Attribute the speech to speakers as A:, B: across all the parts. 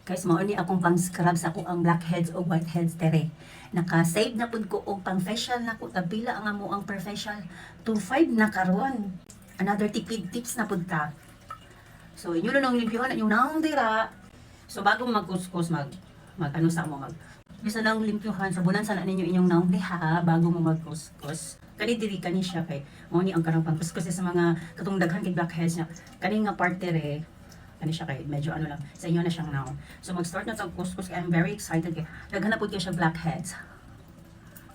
A: Guys, mao ni akong pang scrub sa ako ang blackheads o whiteheads tere. Naka-save na pud ko og pang facial na ko tabila ang amo ang per facial 2.5 na karon. Another tipid tips na pud ta. So inyo na nang limpyuhan inyong naong dira. So bago magkuskus mag ano sa mo mag bisa nang limpyuhan sa bulan sana ninyo inyong naong diha bago mo magkuskus. Kani diri kani siya kay mao ni ang karang pangkuskus sa mga katong daghan kay blackheads niya. Kani nga parte re ano siya kay medyo ano lang sa inyo na siyang now. So mag-start na sa kuskus kay I'm very excited kay daghan na pud kay siya blackheads.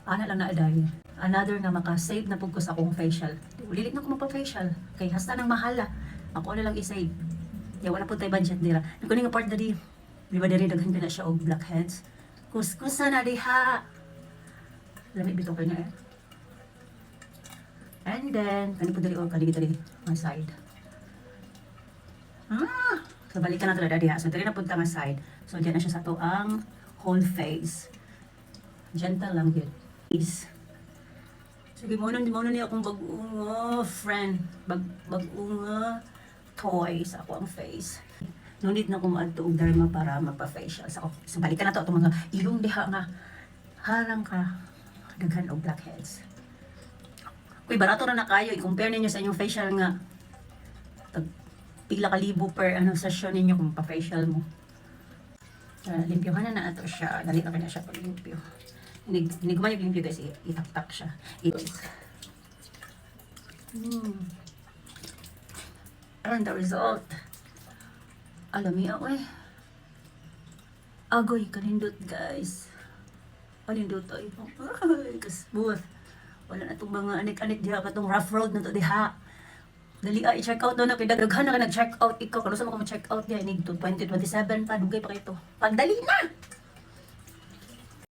A: Ana lang na aday. Another nga maka-save na pud ko sa akong facial. Ulilit na ko magpa-facial kay hasta nang mahala. Ako na lang i-save. Ya wala pud tay budget dira. Kung nga part diri, di ba diri daghan na siya og blackheads. Kuskusan na diha. Lami bitaw kay na eh. And then kani pud diri og kani diri my side. So balikan na talaga diha. So diri na punta nga side. So diyan na siya sa to ang whole face. Gentle lang yun. Is. Sige mo nun niya akong bag-unga friend. Bag-unga toy sa ako ang face. No need na kung maadto og derma para magpa-facial. So balikan na to itong mga ilong diha nga harang ka daghan og blackheads. Kuy barato na kayo i-compare ninyo sa inyong facial nga pila ka libo per session ninyo kung pa-facial mo. Limpyohan na ato siya. Dali na kanya siya pag-limpyo. Hindi ko man limpyo guys. Itak-tak siya. And the result. Alami ako eh. Agoy, kanindot guys. Kanindot ay. Ay, kasbuot. Wala na itong mga anik-anik diha katong rough road na to diha. Dali i-check out doon na kay daghan na ka nag-check out ikaw. Kalusa mo ko ma-check out diha inig to 2027 pa dugay pa kay to. Pagdali na.